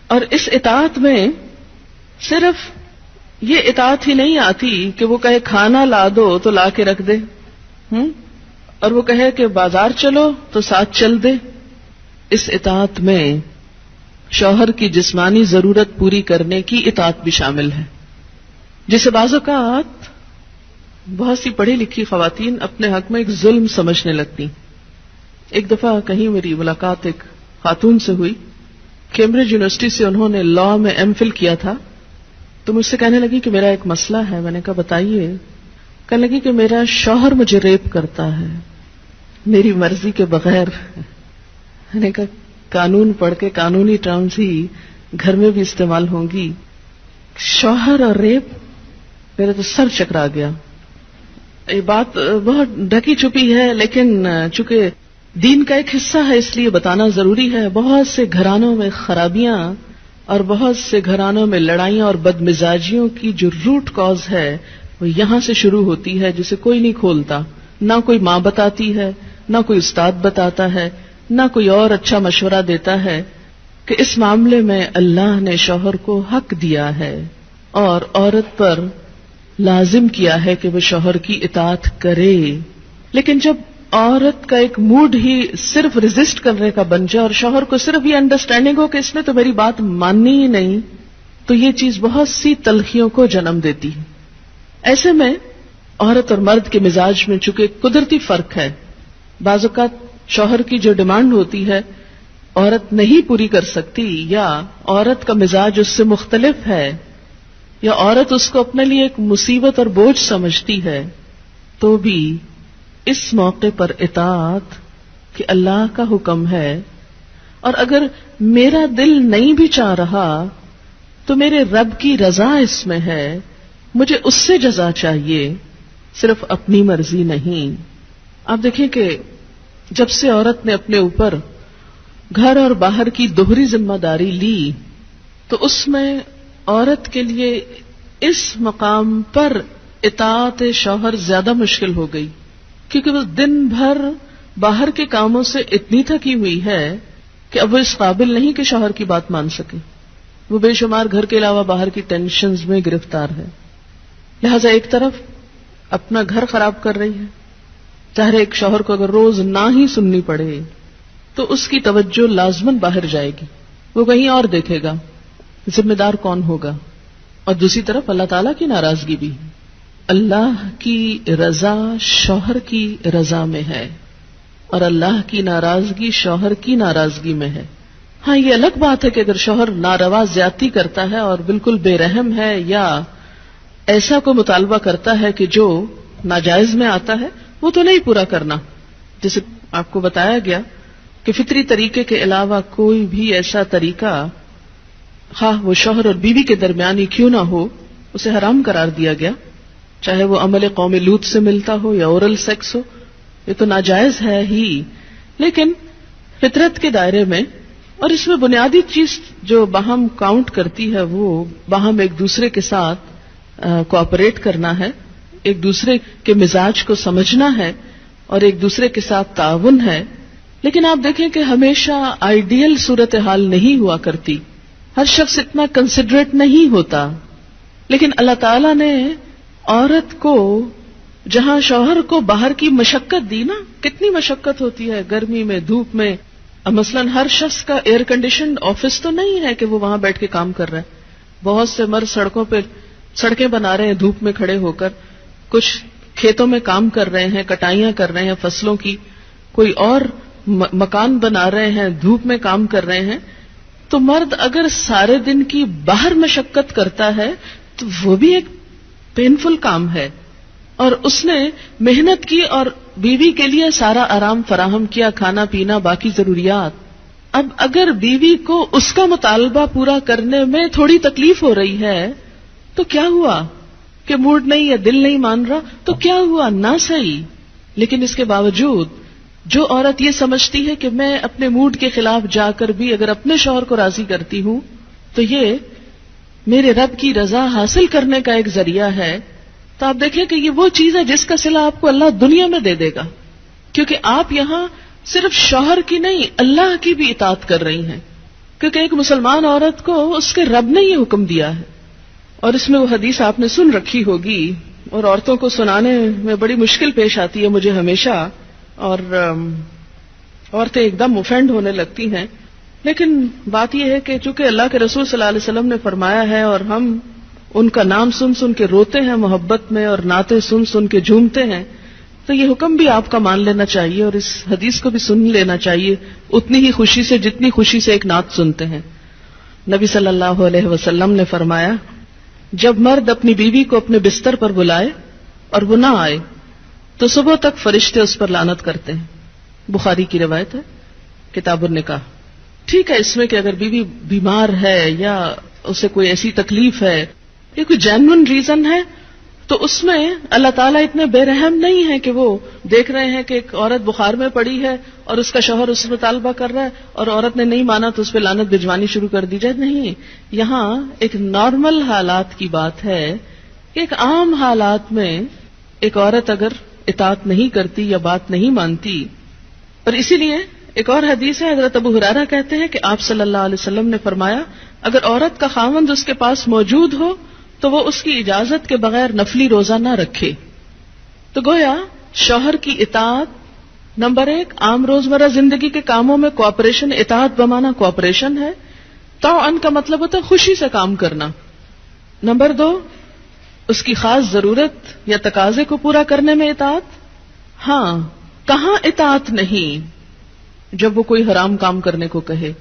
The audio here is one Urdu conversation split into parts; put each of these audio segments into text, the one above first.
اور اس اطاعت میں صرف یہ اطاعت ہی نہیں آتی کہ وہ کہے کھانا لا دو تو لا کے رکھ دے، اور وہ کہے کہ بازار چلو تو ساتھ چل دے. اس اطاعت میں شوہر کی جسمانی ضرورت پوری کرنے کی اطاعت بھی شامل ہے، جسے بعض اوقات بہت سی پڑھی لکھی خواتین اپنے حق میں ایک ظلم سمجھنے لگتی. ایک دفعہ کہیں میری ملاقات ایک خاتون سے ہوئی، کیمبرج یونیورسٹی سے انہوں نے لاء میں ایم فل کیا تھا. تو مجھ سے کہنے لگی کہ میرا ایک مسئلہ ہے. میں نے کہا بتائیے. کہنے لگی کہ میرا شوہر مجھے ریپ کرتا ہے میری مرضی کے بغیر. میں نے کہا قانون پڑھ کے قانونی ٹرمز ہی گھر میں بھی استعمال ہوں گی. شوہر اور ریپ، میرا تو سر چکرا گیا. یہ بات بہت ڈھکی چھپی ہے لیکن چونکہ دین کا ایک حصہ ہے اس لیے بتانا ضروری ہے. بہت سے گھرانوں میں خرابیاں اور بہت سے گھرانوں میں لڑائیاں اور بدمزاجیوں کی جو روٹ کاز ہے وہ یہاں سے شروع ہوتی ہے، جسے کوئی نہیں کھولتا. نہ کوئی ماں بتاتی ہے، نہ کوئی استاد بتاتا ہے، نہ کوئی اور اچھا مشورہ دیتا ہے کہ اس معاملے میں اللہ نے شوہر کو حق دیا ہے اور عورت پر لازم کیا ہے کہ وہ شوہر کی اطاعت کرے. لیکن جب عورت کا ایک موڈ ہی صرف ریزسٹ کرنے کا بن جائے اور شوہر کو صرف یہ انڈرسٹینڈنگ ہو کہ اس نے تو میری بات ماننی ہی نہیں، تو یہ چیز بہت سی تلخیوں کو جنم دیتی ہے. ایسے میں عورت اور مرد کے مزاج میں چونکہ قدرتی فرق ہے، بعض اوقات شوہر کی جو ڈیمانڈ ہوتی ہے عورت نہیں پوری کر سکتی، یا عورت کا مزاج اس سے مختلف ہے، یا عورت اس کو اپنے لیے ایک مصیبت اور بوجھ سمجھتی ہے، تو بھی اس موقع پر اطاعت کہ اللہ کا حکم ہے، اور اگر میرا دل نہیں بھی چاہ رہا تو میرے رب کی رضا اس میں ہے، مجھے اس سے جزا چاہیے، صرف اپنی مرضی نہیں. آپ دیکھیں کہ جب سے عورت نے اپنے اوپر گھر اور باہر کی دوہری ذمہ داری لی تو اس میں عورت کے لیے اس مقام پر اطاعت شوہر زیادہ مشکل ہو گئی، کیونکہ وہ دن بھر باہر کے کاموں سے اتنی تھکی ہوئی ہے کہ اب وہ اس قابل نہیں کہ شوہر کی بات مان سکے. وہ بے شمار گھر کے علاوہ باہر کی ٹینشنز میں گرفتار ہے، لہذا ایک طرف اپنا گھر خراب کر رہی ہے. ظاہر ایک شوہر کو اگر روز نہ ہی سننی پڑے تو اس کی توجہ لازماً باہر جائے گی، وہ کہیں اور دیکھے گا، ذمہ دار کون ہوگا. اور دوسری طرف اللہ تعالیٰ کی ناراضگی بھی، اللہ کی رضا شوہر کی رضا میں ہے اور اللہ کی ناراضگی شوہر کی ناراضگی میں ہے. ہاں یہ الگ بات ہے کہ اگر شوہر ناروا زیادتی کرتا ہے اور بالکل بے رحم ہے یا ایسا کو مطالبہ کرتا ہے کہ جو ناجائز میں آتا ہے، وہ تو نہیں پورا کرنا. جیسے آپ کو بتایا گیا کہ فطری طریقے کے علاوہ کوئی بھی ایسا طریقہ، خواہ وہ شوہر اور بیوی کے درمیان ہی کیوں نہ ہو، اسے حرام قرار دیا گیا، چاہے وہ عمل قوم لوط سے ملتا ہو یا اورل سیکس ہو. یہ تو ناجائز ہے ہی، لیکن فطرت کے دائرے میں. اور اس میں بنیادی چیز جو باہم کاؤنٹ کرتی ہے وہ باہم ایک دوسرے کے ساتھ کوآپریٹ کرنا ہے، ایک دوسرے کے مزاج کو سمجھنا ہے اور ایک دوسرے کے ساتھ تعاون ہے. لیکن آپ دیکھیں کہ ہمیشہ آئیڈیل صورتحال نہیں ہوا کرتی، ہر شخص اتنا کنسیڈریٹ نہیں ہوتا. لیکن اللہ تعالیٰ نے عورت کو جہاں شوہر کو باہر کی مشقت دی نا، کتنی مشقت ہوتی ہے گرمی میں، دھوپ میں. مثلاً ہر شخص کا ایئر کنڈیشنڈ آفس تو نہیں ہے کہ وہ وہاں بیٹھ کے کام کر رہا ہے. بہت سے مرد سڑکوں پہ سڑکیں بنا رہے ہیں دھوپ میں کھڑے ہو کر، کچھ کھیتوں میں کام کر رہے ہیں، کٹائیاں کر رہے ہیں فصلوں کی، کوئی اور مکان بنا رہے ہیں، دھوپ میں کام کر رہے ہیں. تو مرد اگر سارے دن کی باہر مشقت کرتا ہے تو وہ بھی ایک پینفل کام ہے، اور اس نے محنت کی اور بیوی کے لیے سارا آرام فراہم کیا، کھانا پینا باقی ضروریات. اب اگر بیوی کو اس کا مطالبہ پورا کرنے میں تھوڑی تکلیف ہو رہی ہے تو کیا ہوا کہ موڈ نہیں یا دل نہیں مان رہا تو کیا ہوا، نہ صحیح. لیکن اس کے باوجود جو عورت یہ سمجھتی ہے کہ میں اپنے موڈ کے خلاف جا کر بھی اگر اپنے شوہر کو راضی کرتی ہوں تو یہ میرے رب کی رضا حاصل کرنے کا ایک ذریعہ ہے، تو آپ دیکھیں کہ یہ وہ چیز ہے جس کا صلہ آپ کو اللہ دنیا میں دے دے گا، کیونکہ آپ یہاں صرف شوہر کی نہیں اللہ کی بھی اطاعت کر رہی ہیں. کیونکہ ایک مسلمان عورت کو اس کے رب نے یہ حکم دیا ہے. اور اس میں وہ حدیث آپ نے سن رکھی ہوگی اور عورتوں کو سنانے میں بڑی مشکل پیش آتی ہے مجھے ہمیشہ, اور عورتیں ایک دم اوفینڈ ہونے لگتی ہیں. لیکن بات یہ ہے کہ چونکہ اللہ کے رسول صلی اللہ علیہ وسلم نے فرمایا ہے اور ہم ان کا نام سن سن کے روتے ہیں محبت میں اور نعتیں سن سن کے جھومتے ہیں, تو یہ حکم بھی آپ کا مان لینا چاہیے اور اس حدیث کو بھی سن لینا چاہیے اتنی ہی خوشی سے جتنی خوشی سے ایک نعت سنتے ہیں. نبی صلی اللہ علیہ وسلم نے فرمایا, جب مرد اپنی بیوی کو اپنے بستر پر بلائے اور وہ نہ آئے تو صبح تک فرشتے اس پر لعنت کرتے ہیں. بخاری کی روایت ہے, کتاب النکاح. ٹھیک ہے اس میں کہ اگر بیوی بیمار ہے یا اسے کوئی ایسی تکلیف ہے یا کوئی جینوئن ریزن ہے تو اس میں اللہ تعالیٰ اتنے بے رحم نہیں ہے کہ وہ دیکھ رہے ہیں کہ ایک عورت بخار میں پڑی ہے اور اس کا شوہر اس سے مطالبہ کر رہا ہے اور عورت نے نہیں مانا تو اس پہ لعنت بھجوانی شروع کر دی جائے. نہیں, یہاں ایک نارمل حالات کی بات ہے کہ ایک عام حالات میں ایک عورت اگر اطاعت نہیں کرتی یا بات نہیں مانتی. اور اسی لیے ایک اور حدیث ہے, حضرت ابو ہریرہ کہتے ہیں کہ آپ صلی اللہ علیہ وسلم نے فرمایا, اگر عورت کا خاوند اس کے پاس موجود ہو تو وہ اس کی اجازت کے بغیر نفلی روزہ نہ رکھے. تو گویا شوہر کی اطاعت نمبر 1 عام روزمرہ زندگی کے کاموں میں کوآپریشن, اطاعت بمانا کوآپریشن ہے. طوعاً کا مطلب ہوتا ہے خوشی سے کام کرنا. نمبر 2 اس کی خاص ضرورت یا تقاضے کو پورا کرنے میں اطاعت. ہاں, کہاں اطاعت نہیں؟ جب وہ کوئی حرام کام کرنے کو کہے,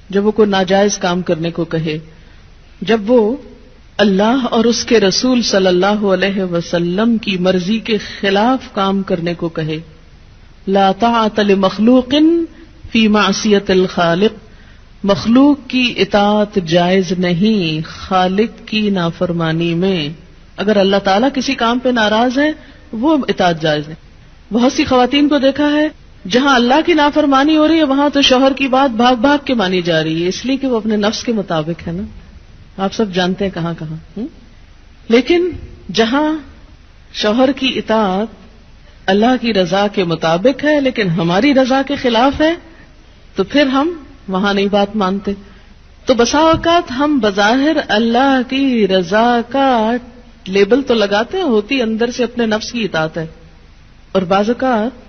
جب وہ کوئی ناجائز کام کرنے کو کہے, جب وہ اللہ اور اس کے رسول صلی اللہ علیہ وسلم کی مرضی کے خلاف کام کرنے کو کہے. لا طاعت لمخلوق فی معصیت الخالق, مخلوق کی اطاعت جائز نہیں خالق کی نافرمانی میں. اگر اللہ تعالیٰ کسی کام پہ ناراض ہے وہ اطاعت جائز نہیں. بہت سی خواتین کو دیکھا ہے جہاں اللہ کی نافرمانی ہو رہی ہے وہاں تو شوہر کی بات بھاگ بھاگ کے مانی جا رہی ہے, اس لیے کہ وہ اپنے نفس کے مطابق ہے نا. آپ سب جانتے ہیں کہاں کہاں. لیکن جہاں شوہر کی اطاعت اللہ کی رضا کے مطابق ہے لیکن ہماری رضا کے خلاف ہے تو پھر ہم وہاں نہیں بات مانتے. تو بسا اوقات ہم بظاہر اللہ کی رضا کا لیبل تو لگاتے ہیں, ہوتی اندر سے اپنے نفس کی اطاعت ہے. اور بعض اوقات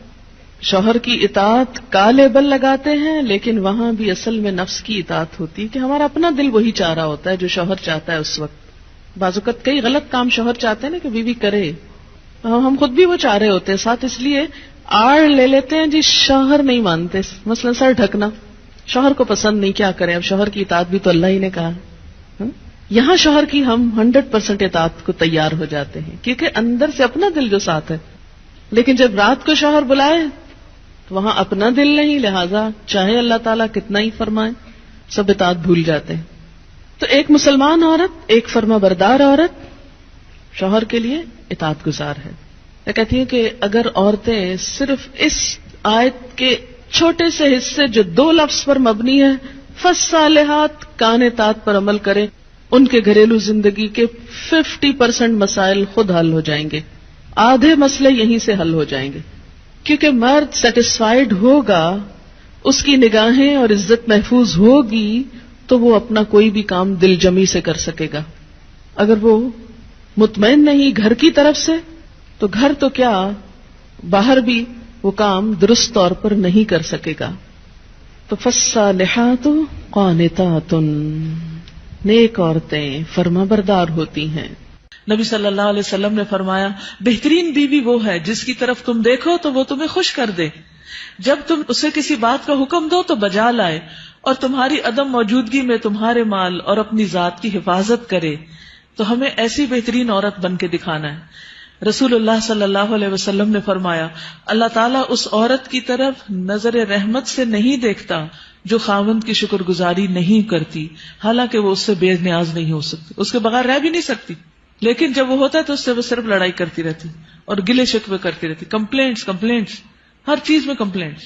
شوہر کی اطاعت کا لیبل لگاتے ہیں لیکن وہاں بھی اصل میں نفس کی اطاعت ہوتی ہے کہ ہمارا اپنا دل وہی چاہ رہا ہوتا ہے جو شوہر چاہتا ہے اس وقت. بعض اوقات کئی غلط کام شوہر چاہتے ہیں نا کہ بیوی کرے, ہم خود بھی وہ چاہ رہے ہوتے ہیں ساتھ, اس لیے آڑ لے لیتے ہیں جی شوہر نہیں مانتے. مثلا سر ڈھکنا شوہر کو پسند نہیں, کیا کریں, اب شوہر کی اطاعت بھی تو اللہ ہی نے کہا. یہاں شوہر کی ہم 100% اطاعت کو تیار ہو جاتے ہیں کیونکہ اندر سے اپنا دل جو ساتھ ہے. لیکن جب رات کو شوہر بلائے تو وہاں اپنا دل نہیں, لہذا چاہے اللہ تعالیٰ کتنا ہی فرمائے سب اطاعت بھول جاتے ہیں. تو ایک مسلمان عورت, ایک فرما بردار عورت شوہر کے لیے اطاعت گزار ہے. میں کہتی ہوں کہ اگر عورتیں صرف اس آیت کے چھوٹے سے حصے جو 2 لفظ پر مبنی ہے فالصالحات قانتات پر عمل کریں, ان کے گھریلو زندگی کے 50% مسائل خود حل ہو جائیں گے. آدھے مسئلے یہیں سے حل ہو جائیں گے کیونکہ مرد سیٹسفائیڈ ہوگا, اس کی نگاہیں اور عزت محفوظ ہوگی تو وہ اپنا کوئی بھی کام دل جمی سے کر سکے گا. اگر وہ مطمئن نہیں گھر کی طرف سے تو گھر تو کیا باہر بھی وہ کام درست طور پر نہیں کر سکے گا. تو فالصالحات قانتات, نیک عورتیں فرما بردار ہوتی ہیں. نبی صلی اللہ علیہ وسلم نے فرمایا, بہترین بیوی وہ ہے جس کی طرف تم دیکھو تو وہ تمہیں خوش کر دے, جب تم اسے کسی بات کا حکم دو تو بجا لائے, اور تمہاری عدم موجودگی میں تمہارے مال اور اپنی ذات کی حفاظت کرے. تو ہمیں ایسی بہترین عورت بن کے دکھانا ہے. رسول اللہ صلی اللہ علیہ وسلم نے فرمایا, اللہ تعالیٰ اس عورت کی طرف نظر رحمت سے نہیں دیکھتا جو خاوند کی شکر گزاری نہیں کرتی, حالانکہ وہ اس سے بے نیاز نہیں ہو سکتی, اس کے بغیر رہ بھی نہیں سکتی, لیکن جب وہ ہوتا ہے تو اس سے وہ صرف لڑائی کرتی رہتی اور گلے شکوے کرتی رہتی, کمپلینٹس ہر چیز میں کمپلینٹس.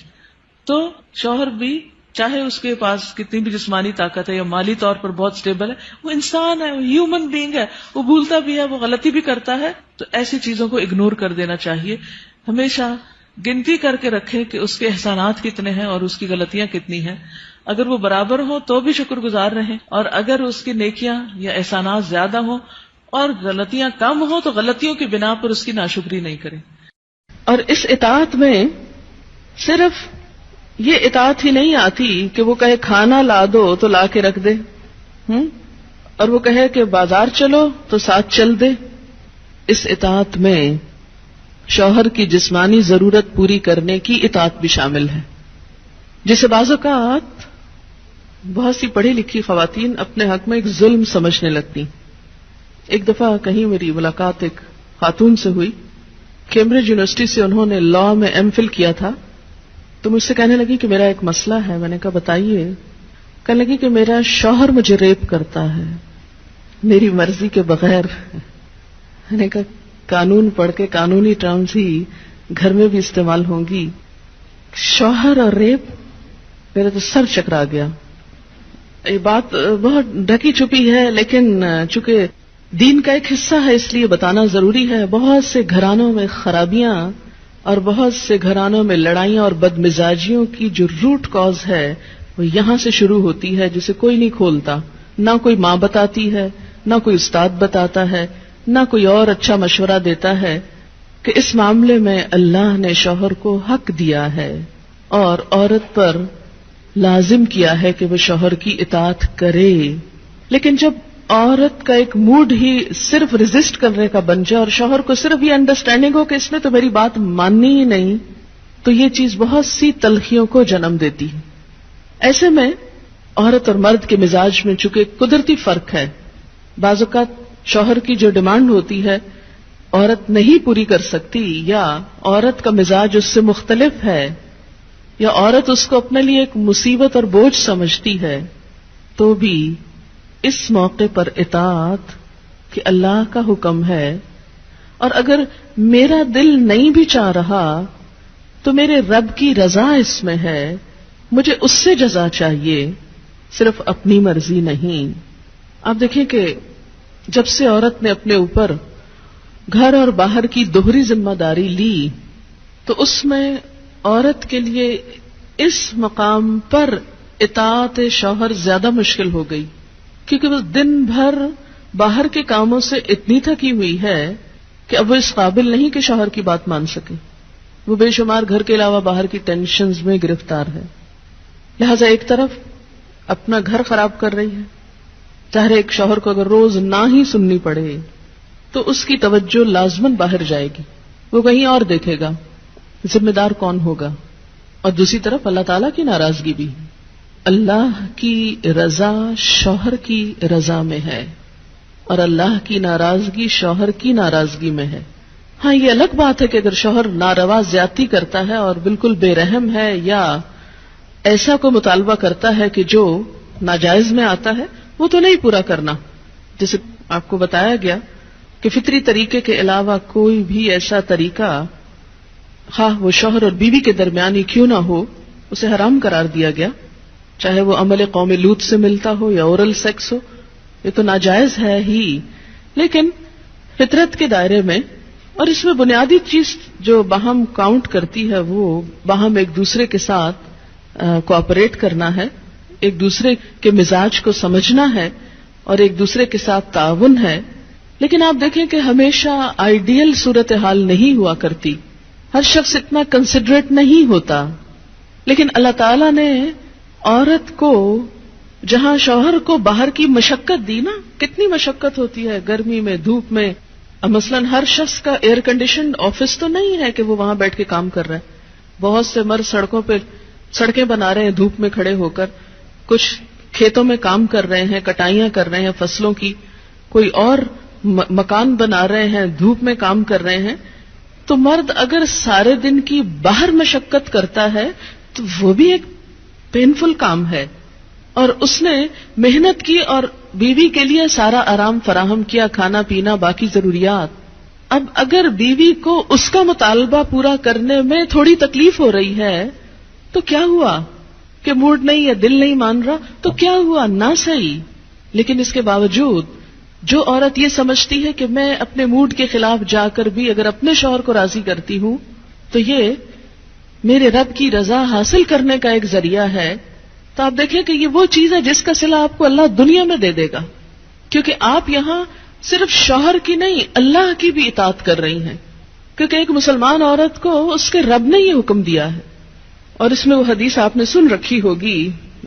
تو شوہر بھی چاہے اس کے پاس کتنی بھی جسمانی طاقت ہے یا مالی طور پر بہت سٹیبل ہے, وہ انسان ہے, وہ ہیومن بینگ ہے, وہ بھولتا بھی ہے, وہ غلطی بھی کرتا ہے. تو ایسی چیزوں کو اگنور کر دینا چاہیے. ہمیشہ گنتی کر کے رکھیں کہ اس کے احسانات کتنے ہیں اور اس کی غلطیاں کتنی ہیں. اگر وہ برابر ہو تو بھی شکر گزار رہیں، اور اگر اس کی نیکیاں یا احسانات زیادہ ہوں اور غلطیاں کم ہوں تو غلطیوں کی بنا پر اس کی ناشکری نہیں کریں۔ اور اس اطاعت میں صرف یہ اطاعت ہی نہیں آتی کہ وہ کہے کھانا لا دو تو لا کے رکھ دے، اور وہ کہے کہ بازار چلو تو ساتھ چل دے۔ اس اطاعت میں شوہر کی جسمانی ضرورت پوری کرنے کی اطاعت بھی شامل ہے، جسے بعض اوقات بہت سی پڑھی لکھی خواتین اپنے حق میں ایک ظلم سمجھنے لگتی۔ ایک دفعہ کہیں میری ملاقات ایک خاتون سے ہوئی، کیمبرج یونیورسٹی سے انہوں نے لاء میں ایم فل کیا تھا، تو مجھ سے کہنے لگی کہ میرا ایک مسئلہ ہے۔ میں نے کہا بتائیے۔ کہنے لگی کہ میرا شوہر مجھے ریپ کرتا ہے میری مرضی کے بغیر۔ میں نے کہا قانون پڑھ کے قانونی ٹرمز ہی گھر میں بھی استعمال ہوں گی، شوہر اور ریپ؟ میرا تو سر چکرا گیا۔ یہ بات بہت ڈھکی چھپی ہے، لیکن چونکہ دین کا ایک حصہ ہے اس لیے بتانا ضروری ہے۔ بہت سے گھرانوں میں خرابیاں اور بہت سے گھرانوں میں لڑائیاں اور بدمزاجیوں کی جو روٹ کاز ہے وہ یہاں سے شروع ہوتی ہے، جسے کوئی نہیں کھولتا، نہ کوئی ماں بتاتی ہے، نہ کوئی استاد بتاتا ہے، نہ کوئی اور اچھا مشورہ دیتا ہے کہ اس معاملے میں اللہ نے شوہر کو حق دیا ہے اور عورت پر لازم کیا ہے کہ وہ شوہر کی اطاعت کرے۔ لیکن جب عورت کا ایک موڈ ہی صرف ریزسٹ کرنے کا بن جائے اور شوہر کو صرف یہ انڈرسٹینڈنگ ہو کہ اس نے تو میری بات ماننی ہی نہیں، تو یہ چیز بہت سی تلخیوں کو جنم دیتی ہے۔ ایسے میں عورت اور مرد کے مزاج میں چونکہ قدرتی فرق ہے، بعض اوقات شوہر کی جو ڈیمانڈ ہوتی ہے عورت نہیں پوری کر سکتی، یا عورت کا مزاج اس سے مختلف ہے، یا عورت اس کو اپنے لیے ایک مصیبت اور بوجھ سمجھتی ہے، تو بھی اس موقع پر اطاعت کہ اللہ کا حکم ہے، اور اگر میرا دل نہیں بھی چاہ رہا تو میرے رب کی رضا اس میں ہے، مجھے اس سے جزا چاہیے، صرف اپنی مرضی نہیں۔ آپ دیکھیں کہ جب سے عورت نے اپنے اوپر گھر اور باہر کی دوہری ذمہ داری لی تو اس میں عورت کے لیے اس مقام پر اطاعت شوہر زیادہ مشکل ہو گئی، کیونکہ وہ دن بھر باہر کے کاموں سے اتنی تھکی ہوئی ہے کہ اب وہ اس قابل نہیں کہ شوہر کی بات مان سکے۔ وہ بے شمار گھر کے علاوہ باہر کی ٹینشنز میں گرفتار ہے، لہذا ایک طرف اپنا گھر خراب کر رہی ہے، ظاہر ایک شوہر کو اگر روز نہ ہی سننی پڑے تو اس کی توجہ لازماً باہر جائے گی، وہ کہیں اور دیکھے گا، ذمہ دار کون ہوگا؟ اور دوسری طرف اللہ تعالیٰ کی ناراضگی بھی، اللہ کی رضا شوہر کی رضا میں ہے اور اللہ کی ناراضگی شوہر کی ناراضگی میں ہے۔ ہاں یہ الگ بات ہے کہ اگر شوہر ناروا زیادتی کرتا ہے اور بالکل بے رحم ہے، یا ایسا کو مطالبہ کرتا ہے کہ جو ناجائز میں آتا ہے، وہ تو نہیں پورا کرنا۔ جیسے آپ کو بتایا گیا کہ فطری طریقے کے علاوہ کوئی بھی ایسا طریقہ، خواہ وہ شوہر اور بیوی کے درمیان ہی کیوں نہ ہو، اسے حرام قرار دیا گیا، چاہے وہ عمل قوم لوط سے ملتا ہو یا اورل سیکس ہو، یہ تو ناجائز ہے ہی، لیکن فطرت کے دائرے میں۔ اور اس میں بنیادی چیز جو باہم کاؤنٹ کرتی ہے وہ باہم ایک دوسرے کے ساتھ کوآپریٹ کرنا ہے، ایک دوسرے کے مزاج کو سمجھنا ہے اور ایک دوسرے کے ساتھ تعاون ہے۔ لیکن آپ دیکھیں کہ ہمیشہ آئیڈیل صورتحال نہیں ہوا کرتی، ہر شخص اتنا کنسیڈریٹ نہیں ہوتا، لیکن اللہ تعالیٰ نے عورت کو جہاں شوہر کو باہر کی مشقت دی نا، کتنی مشقت ہوتی ہے گرمی میں، دھوپ میں، مثلاً ہر شخص کا ایئر کنڈیشنڈ آفس تو نہیں ہے کہ وہ وہاں بیٹھ کے کام کر رہا ہے، بہت سے مرد سڑکوں پہ سڑکیں بنا رہے ہیں دھوپ میں کھڑے ہو کر، کچھ کھیتوں میں کام کر رہے ہیں، کٹائیاں کر رہے ہیں فصلوں کی، کوئی اور مکان بنا رہے ہیں، دھوپ میں کام کر رہے ہیں۔ تو مرد اگر سارے دن کی باہر مشقت کرتا ہے تو وہ بھی ایک پینفل کام ہے، اور اس نے محنت کی اور بیوی کے لیے سارا آرام فراہم کیا، کھانا پینا باقی ضروریات۔ اب اگر بیوی کو اس کا مطالبہ پورا کرنے میں تھوڑی تکلیف ہو رہی ہے تو کیا ہوا کہ موڈ نہیں یا دل نہیں مان رہا تو کیا ہوا، نہ صحیح۔ لیکن اس کے باوجود جو عورت یہ سمجھتی ہے کہ میں اپنے موڈ کے خلاف جا کر بھی اگر اپنے شوہر کو راضی کرتی ہوں تو یہ میرے رب کی رضا حاصل کرنے کا ایک ذریعہ ہے، تو آپ دیکھیں کہ یہ وہ چیز ہے جس کا صلہ آپ کو اللہ دنیا میں دے دے گا، کیونکہ آپ یہاں صرف شوہر کی نہیں اللہ کی بھی اطاعت کر رہی ہیں، کیونکہ ایک مسلمان عورت کو اس کے رب نے یہ حکم دیا ہے. اور اس میں وہ حدیث آپ نے سن رکھی ہوگی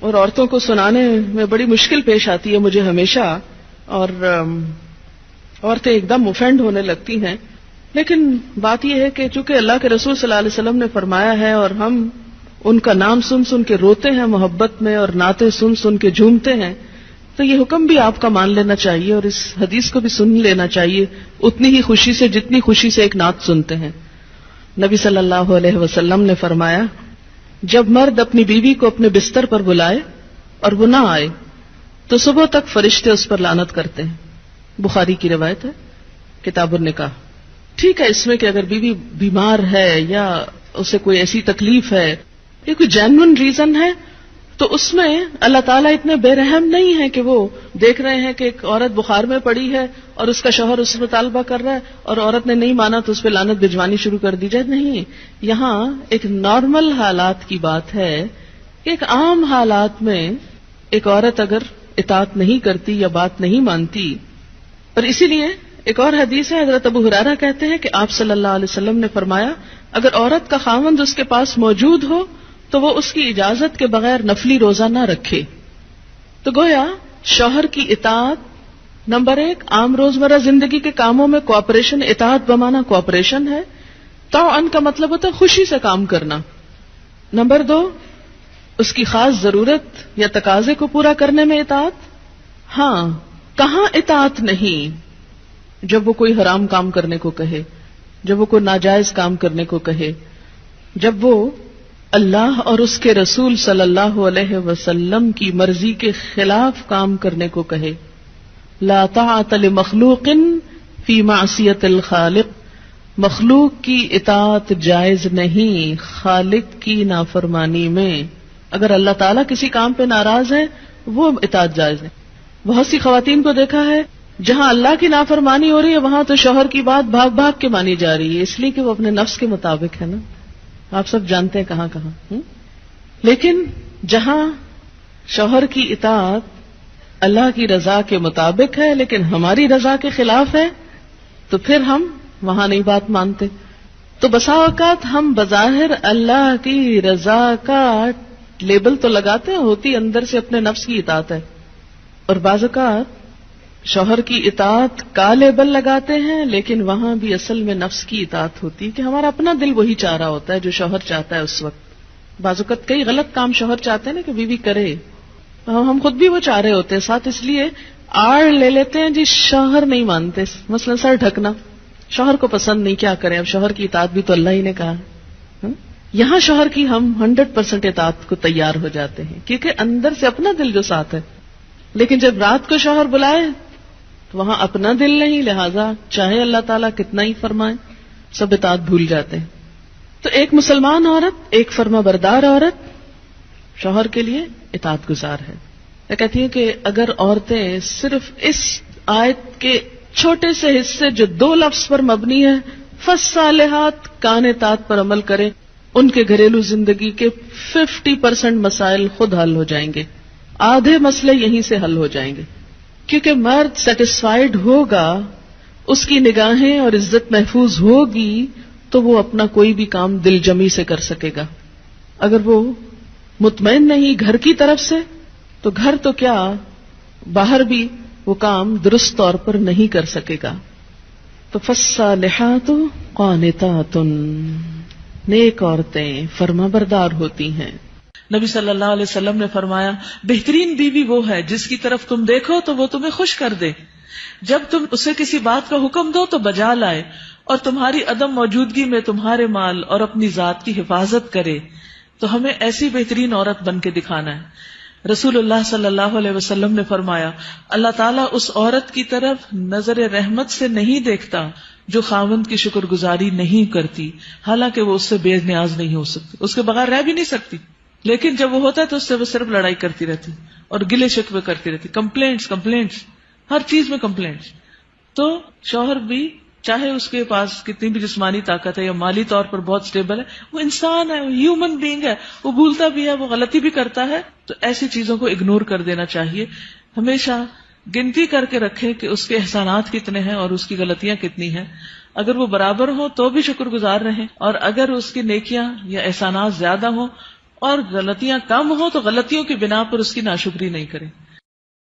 اور عورتوں کو سنانے میں بڑی مشکل پیش آتی ہے مجھے ہمیشہ، اور عورتیں ایک دم اوفینڈ ہونے لگتی ہیں. لیکن بات یہ ہے کہ چونکہ اللہ کے رسول صلی اللہ علیہ وسلم نے فرمایا ہے اور ہم ان کا نام سن سن کے روتے ہیں محبت میں اور نعتیں سن سن کے جھومتے ہیں، تو یہ حکم بھی آپ کا مان لینا چاہیے اور اس حدیث کو بھی سن لینا چاہیے اتنی ہی خوشی سے جتنی خوشی سے ایک نعت سنتے ہیں. نبی صلی اللہ علیہ وسلم نے فرمایا جب مرد اپنی بیوی کو اپنے بستر پر بلائے اور وہ نہ آئے تو صبح تک فرشتے اس پر لعنت کرتے ہیں. بخاری کی روایت ہے کتاب النکاح. ٹھیک ہے اس میں کہ اگر بیوی بیمار ہے یا اسے کوئی ایسی تکلیف ہے یا کوئی جینون ریزن ہے تو اس میں اللہ تعالیٰ اتنے بے رحم نہیں ہے کہ وہ دیکھ رہے ہیں کہ ایک عورت بخار میں پڑی ہے اور اس کا شوہر اس سے مطالبہ کر رہا ہے اور عورت نے نہیں مانا تو اس پہ لعنت بھجوانی شروع کر دی جائے. نہیں، یہاں ایک نارمل حالات کی بات ہے کہ ایک عام حالات میں ایک عورت اگر اطاعت نہیں کرتی یا بات نہیں مانتی. اور اسی لیے ایک اور حدیث ہے، حضرت ابو ہریرہ کہتے ہیں کہ آپ صلی اللہ علیہ وسلم نے فرمایا اگر عورت کا خاوند اس کے پاس موجود ہو تو وہ اس کی اجازت کے بغیر نفلی روزہ نہ رکھے. تو گویا شوہر کی اطاعت نمبر 1 عام روزمرہ زندگی کے کاموں میں کوآپریشن، اطاعت بمانا کوآپریشن ہے. طوعاً کا مطلب ہوتا ہے خوشی سے کام کرنا. نمبر 2 اس کی خاص ضرورت یا تقاضے کو پورا کرنے میں اطاعت. ہاں، کہاں اطاعت نہیں؟ جب وہ کوئی حرام کام کرنے کو کہے، جب وہ کوئی ناجائز کام کرنے کو کہے، جب وہ اللہ اور اس کے رسول صلی اللہ علیہ وسلم کی مرضی کے خلاف کام کرنے کو کہے. لا طاعت لمخلوق فی معصیت الخالق. مخلوق کی اطاعت جائز نہیں خالق کی نافرمانی میں. اگر اللہ تعالیٰ کسی کام پہ ناراض ہے وہ اطاعت جائز ہے. بہت سی خواتین کو دیکھا ہے جہاں اللہ کی نافرمانی ہو رہی ہے وہاں تو شوہر کی بات بھاگ بھاگ کے مانی جا رہی ہے، اس لیے کہ وہ اپنے نفس کے مطابق ہے نا. آپ سب جانتے ہیں کہاں کہاں. لیکن جہاں شوہر کی اطاعت اللہ کی رضا کے مطابق ہے لیکن ہماری رضا کے خلاف ہے تو پھر ہم وہاں نہیں بات مانتے. تو بسا اوقات ہم بظاہر اللہ کی رضا کا لیبل تو لگاتے ہیں، ہوتی اندر سے اپنے نفس کی اطاعت ہے. اور بعض اوقات شوہر کی اطاعت کا لیبل لگاتے ہیں لیکن وہاں بھی اصل میں نفس کی اطاعت ہوتی ہے کہ ہمارا اپنا دل وہی چاہ رہا ہوتا ہے جو شوہر چاہتا ہے اس وقت. بعض اوقات کئی غلط کام شوہر چاہتے ہیں نا کہ بیوی کرے، ہم خود بھی وہ چاہ رہے ہوتے ہیں ساتھ، اس لیے آڑ لے لیتے ہیں جی شوہر نہیں مانتے. مثلا سر ڈھکنا شوہر کو پسند نہیں، کیا کریں، اب شوہر کی اطاعت بھی تو اللہ ہی نے کہا ہے. یہاں شوہر کی ہم 100% اطاعت کو تیار ہو جاتے ہیں کیونکہ اندر سے اپنا دل جو ساتھ ہے. لیکن جب رات کو شوہر بلائے تو وہاں اپنا دل نہیں، لہذا چاہے اللہ تعالیٰ کتنا ہی فرمائے سب اطاعت بھول جاتے ہیں. تو ایک مسلمان عورت، ایک فرما بردار عورت شوہر کے لیے اطاعت گزار ہے. میں کہتی ہوں کہ اگر عورتیں صرف اس آیت کے چھوٹے سے حصے جو 2 لفظ پر مبنی ہے فالصالحات قانتات پر عمل کریں، ان کے گھریلو زندگی کے 50% مسائل خود حل ہو جائیں گے. آدھے مسئلے یہیں سے حل ہو جائیں گے کیونکہ مرد سیٹسفائیڈ ہوگا، اس کی نگاہیں اور عزت محفوظ ہوگی تو وہ اپنا کوئی بھی کام دل جمی سے کر سکے گا. اگر وہ مطمئن نہیں گھر کی طرف سے تو گھر تو کیا باہر بھی وہ کام درست طور پر نہیں کر سکے گا. تو فالصالحات قانتات، نیک عورتیں فرما بردار ہوتی ہیں. نبی صلی اللہ علیہ وسلم نے فرمایا بہترین بیوی وہ ہے جس کی طرف تم دیکھو تو وہ تمہیں خوش کر دے، جب تم اسے کسی بات کا حکم دو تو بجا لائے، اور تمہاری عدم موجودگی میں تمہارے مال اور اپنی ذات کی حفاظت کرے. تو ہمیں ایسی بہترین عورت بن کے دکھانا ہے. رسول اللہ صلی اللہ علیہ وسلم نے فرمایا اللہ تعالیٰ اس عورت کی طرف نظر رحمت سے نہیں دیکھتا جو خاوند کی شکر گزاری نہیں کرتی، حالانکہ وہ اس سے بے نیاز نہیں ہو سکتی، اس کے بغیر رہ بھی نہیں سکتی، لیکن جب وہ ہوتا ہے تو اس سے وہ صرف لڑائی کرتی رہتی اور گلے شکوے کرتی رہتی، کمپلینٹس ہر چیز میں کمپلینٹس. تو شوہر بھی چاہے اس کے پاس کتنی بھی جسمانی طاقت ہے یا مالی طور پر بہت سٹیبل ہے، وہ انسان ہے، وہ ہیومن بینگ ہے، وہ بھولتا بھی ہے، وہ غلطی بھی کرتا ہے. تو ایسی چیزوں کو اگنور کر دینا چاہیے. ہمیشہ گنتی کر کے رکھیں کہ اس کے احسانات کتنے ہیں اور اس کی غلطیاں کتنی ہیں. اگر وہ برابر ہوں تو بھی شکر گزار رہیں، اور اگر اس کی نیکیاں یا احسانات زیادہ ہوں اور غلطیاں کم ہوں تو غلطیوں کی بنا پر اس کی ناشکری نہیں کریں.